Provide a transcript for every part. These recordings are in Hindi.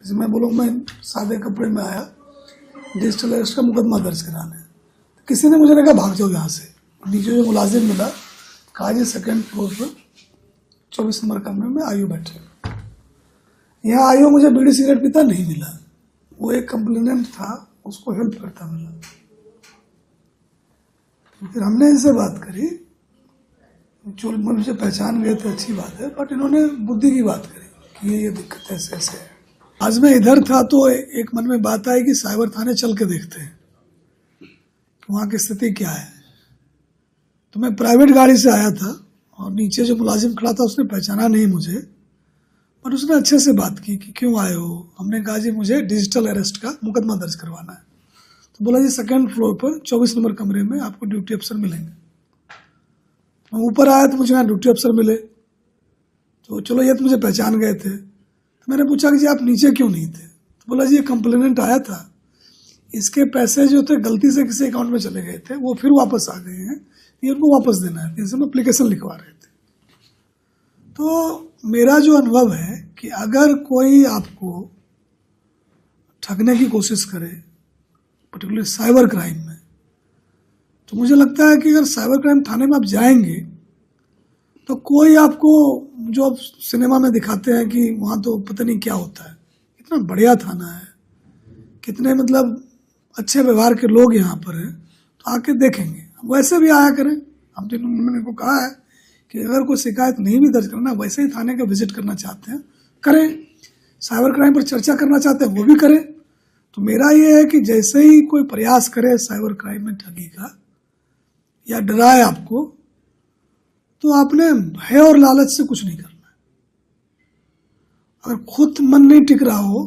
जैसे मैं बोलूँ मैं सादे कपड़े में आया डिजिटल अरेस्ट का मुकदमा दर्ज कराने, तो किसी ने मुझे लगा भाग जाओ यहाँ से। नीचे जो मुलाजिम मिला कहा जी सेकंड फ्लोर पर 24 नंबर कमरे में आयु बैठे। यहाँ आयु मुझे बीड़ी सिगरेट पीता नहीं मिला, वो एक कंप्लेनेंट था, उसको हेल्प करता मिला। फिर हमने इनसे बात करी, जो मुझे पहचान गए थे अच्छी बात है, बट इन्होंने बुद्धि की बात करी कि ये दिक्कत ऐसे ऐसे है। आज मैं इधर था तो एक मन में बात आई कि साइबर थाने चल के देखते हैं कि वहाँ की स्थिति क्या है। तो मैं प्राइवेट गाड़ी से आया था और नीचे जो मुलाजिम खड़ा था उसने पहचाना नहीं मुझे, पर उसने अच्छे से बात की कि क्यों आए हो। हमने कहा जी मुझे डिजिटल अरेस्ट का मुकदमा दर्ज करवाना है। तो बोला जी सेकंड फ्लोर पर 24 नंबर कमरे में आपको ड्यूटी अफसर मिलेंगे। मैं ऊपर आया तो मुझे यहाँ ड्यूटी अफसर मिले, तो चलो ये तो मुझे पहचान गए थे। तो मैंने पूछा कि जी आप नीचे क्यों नहीं थे। तो बोला जी ये कंप्लेनेंट आया था, इसके पैसे जो थे गलती से किसी अकाउंट में चले गए थे, वो फिर वापस आ गए हैं, ये उनको वापस देना है, जैसे हम एप्लीकेशन लिखवा रहे थे। तो मेरा जो अनुभव है कि अगर कोई आपको ठगने की कोशिश करे, पर्टिकुलरली साइबर क्राइम में, तो मुझे लगता है कि अगर साइबर क्राइम थाने में आप जाएंगे तो कोई आपको, जो आप सिनेमा में दिखाते हैं कि वहाँ तो पता नहीं क्या होता है, इतना बढ़िया थाना है, कितने मतलब अच्छे व्यवहार के लोग यहाँ पर हैं, तो आके देखेंगे। वैसे भी आया करें, हम तो मैंने को कहा है कि अगर कोई शिकायत नहीं भी दर्ज करना, वैसे ही थाने का विजिट करना चाहते हैं करें, साइबर क्राइम पर चर्चा करना चाहते हैं वो भी करें। तो मेरा ये है कि जैसे ही कोई प्रयास करे साइबर क्राइम में ठगी का या डराए आपको, तो आपने भय और लालच से कुछ नहीं करना है। अगर खुद मन नहीं टिक रहा हो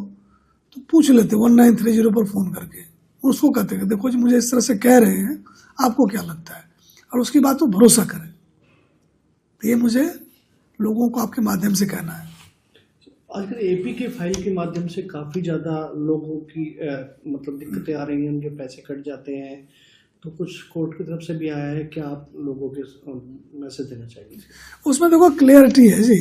तो पूछ लेते 1930 पर फोन करके, उसको कहते कि देखो जी मुझे इस तरह से कह रहे हैं, आपको क्या लगता है, और उसकी बात पर भरोसा करें। तो ये मुझे लोगों को आपके माध्यम से कहना है। आजकल एपी के फाइल के माध्यम से काफ़ी ज़्यादा लोगों की मतलब दिक्कतें आ रही हैं, उनके पैसे कट जाते हैं, तो कुछ कोर्ट की तरफ से भी आया है, क्या आप लोगों के मैसेज देना चाहेंगे? उसमें देखो क्लियरिटी है जी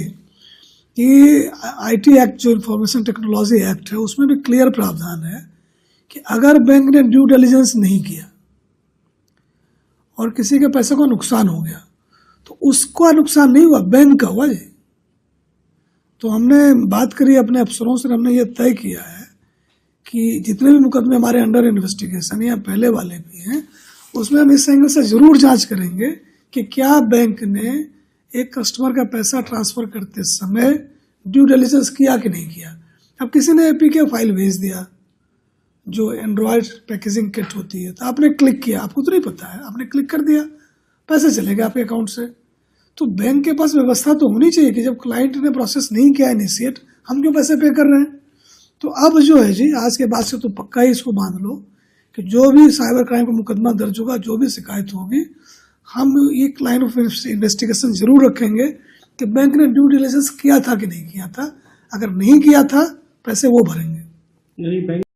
कि आईटी एक्ट जो इंफॉर्मेशन टेक्नोलॉजी एक्ट है, उसमें भी क्लियर प्रावधान है कि अगर बैंक ने ड्यू डिलिजेंस नहीं किया और किसी के पैसे को नुकसान हो गया, तो उसका नुकसान नहीं हुआ, बैंक का हुआ जी। तो हमने बात करी अपने अफसरों से, हमने ये तय किया है कि जितने भी मुकदमे हमारे अंडर इन्वेस्टिगेशन या पहले वाले भी हैं, उसमें हम इस एंगल से जरूर जांच करेंगे कि क्या बैंक ने एक कस्टमर का पैसा ट्रांसफर करते समय ड्यू डिलिजेंस किया कि नहीं किया। अब किसी ने एपीके फाइल भेज दिया जो एंड्रॉयड पैकेजिंग किट होती है, तो आपने क्लिक किया, आपको तो नहीं पता है, आपने क्लिक कर दिया, पैसे चले गए आपके अकाउंट से। तो बैंक के पास व्यवस्था तो होनी चाहिए कि जब क्लाइंट ने प्रोसेस नहीं किया इनिशिएट, हम क्यों पैसे पे कर रहे हैं। तो अब जो है जी आज के बाद से तो पक्का ही इसको मान लो कि जो भी साइबर क्राइम का मुकदमा दर्ज होगा, जो भी शिकायत होगी, हम एक लाइन ऑफ इन्वेस्टिगेशन जरूर रखेंगे कि बैंक ने ड्यू डिलिजेंस किया था कि नहीं किया था। अगर नहीं किया था पैसे वो भरेंगे। नहीं बैंक